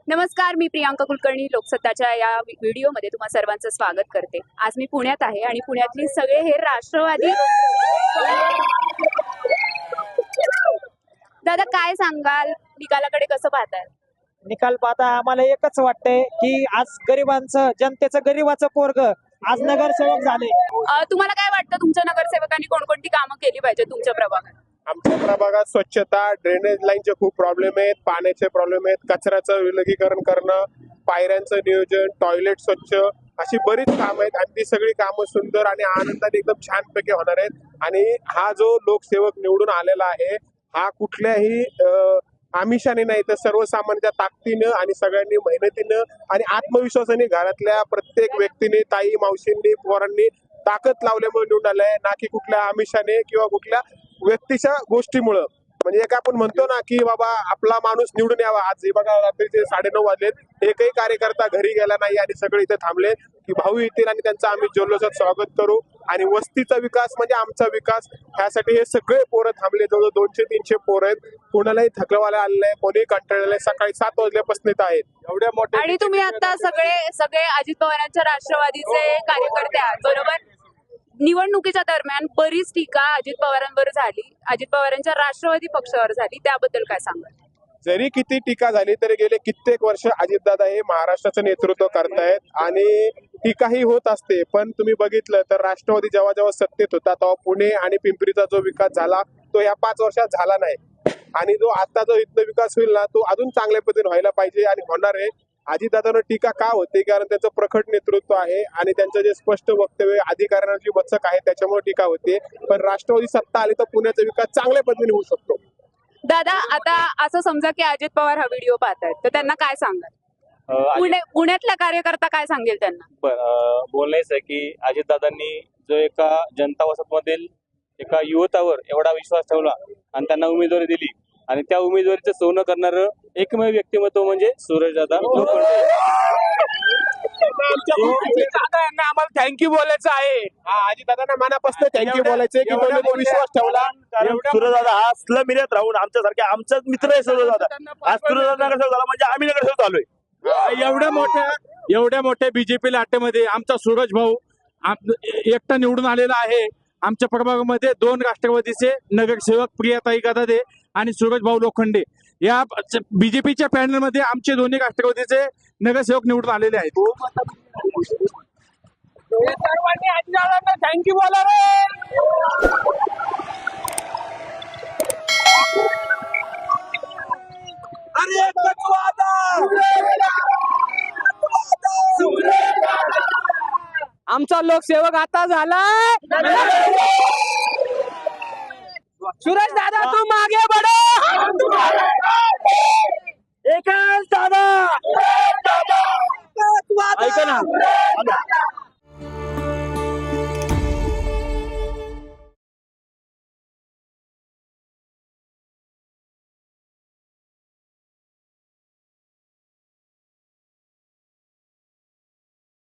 नमस्कार, मी प्रियांका कुलकर्णी लोकसत्ताच्या या व्हिडिओमध्ये तुम्हा सर्वांचं स्वागत करते। आज मी पुण्यात आहे आणि पुण्यातली सगळे हे राष्ट्रवादी। दादा काय सांगाल, निकालाकडे कसं पाहताय? निकाल पाहता आम्हाला एकच वाटतंय की आज गरिबांचं जनतेचं गरिबाचं पोरग आज नगरसेवक झाले। तुम्हाला काय वाटतं, तुमच्या नगरसेवकांनी कोणकोणती कामं केली पाहिजे तुमच्या प्रभागात? आमच्या प्रभागात स्वच्छता, ड्रेनेज लाईनचे खूप प्रॉब्लेम आहेत, पाण्याचे प्रॉब्लेम आहेत, कचऱ्याचं विलगीकरण करणं, पायऱ्यांचं नियोजन, टॉयलेट स्वच्छ, अशी बरीच कामं आहेत आणि ती सगळी कामं सुंदर आणि आनंदाने एकदम छानपैकी होणार आहेत। आणि हा जो लोकसेवक निवडून आलेला आहे हा कुठल्याही आमिषाने नाही तर सर्वसामान्यांच्या ताकदीनं आणि सगळ्यांनी मेहनतीनं आणि आत्मविश्वासाने घरातल्या प्रत्येक व्यक्तीने, ताई मावशींनी, पोरांनी ताकद लावल्यामुळे निवडून आलाय, ना की कुठल्या आमिषाने किंवा कुठल्या व्यक्तीच्या गोष्टीमुळं। म्हणजे एक आपण म्हणतो ना की बाबा आपला माणूस निवडून यावा। आज हे बघा रात्रीचे 9:30 वाजलेत, एकही कार्यकर्ता घरी गेला नाही आणि सगळे इथे थांबले की भाऊ येतील आणि त्यांचं आम्ही जल्लोषात स्वागत करू आणि वस्तीचा विकास म्हणजे आमचा विकास, ह्यासाठी हे सगळे पोरं थांबले। जवळ 200-300 पोरं आहेत, कोणालाही थकवायला आलेलं आहे, कोणी कंटाळलेलं आहे, सकाळी 7 वाजल्यापासून इथं आहेत एवढ्या मोठ्या। आणि तुम्ही आता सगळे अजित पवारांच्या राष्ट्रवादीचे कार्यकर्ते आहात, बरोबर? निवडणुकीच्या दरम्यान बरीच टीका अजित पवारांवर झाली, अजित पवारांच्या राष्ट्रवादी पक्षावर झाली, त्याबद्दल काय सांगाल? जरी किती टीका झाली तरी गेले कित्येक वर्ष अजितदादा हे महाराष्ट्राचं नेतृत्व करतायत आणि टीकाही होत असते। पण तुम्ही बघितलं तर राष्ट्रवादी जेव्हा जेव्हा सत्तेत होता तेव्हा पुणे आणि पिंपरीचा जो विकास झाला तो या 5 वर्षात झाला नाही आणि जो आता जो इथला विकास होईल ना तो अजून चांगल्या पद्धतीने व्हायला पाहिजे आणि होणार आहे। अजितदादांवर टीका का होते, कारण त्यांचं प्रखट नेतृत्व आहे आणि त्यांचं जे स्पष्ट वक्तव्य अधिकाऱ्यांना जी वचक आहे त्याच्यामुळे टीका होते। पण राष्ट्रवादी सत्ता आली तर पुण्याचा विकास चांगल्या पद्धतीने होऊ शकतो। दादा, आता असं समजा की अजित पवार हा व्हिडिओ पाहतायत तर त्यांना काय सांगाल? पुण्यातला कार्यकर्ता काय सांगेल त्यांना? बोलण्याचं आहे की अजितदादांनी जो एका जनता वसत मधील एका युवतावर एवढा विश्वास ठेवला आणि त्यांना उमेदवारी दिली आणि त्या उमेदवारीचं सोनं करणारं एकमेव व्यक्तिमत्व म्हणजे सूरजदादा लोखंडे। यांना आम्हाला थँक्यू बोलायचं आहे। अजितदादांना मनापासून थँक्यू बोलायचं की तुम्ही विश्वास ठेवला। सूरजदादा हा स्लम एरियात राहून आमच्यासारखे आमचाच मित्र आहे सूरजदादा। आज सूरजदादा नगरसेवक झाला म्हणजे आम्ही नगरसेवक झालोय। एवढ्या मोठ्या बीजेपी लाटेमध्ये आमचा सूरज भाऊ एकटा निवडून आलेला आहे। आमच्या प्रभागामध्ये 2 राष्ट्रवादीचे नगरसेवक प्रियाताई गदादे आणि सूरज भाऊ लोखंडे या बीजेपीच्या पॅनल मध्ये आमचे दोन्ही राष्ट्रवादीचे नगरसेवक निवडून आलेले आहेत। सर्वांनी अजितदादांना थँक्यू बोला रे। आमचा लोकसेवक आता झालाय सूरज दादा, तू मागे बडो। एकच दादा, ऐका ना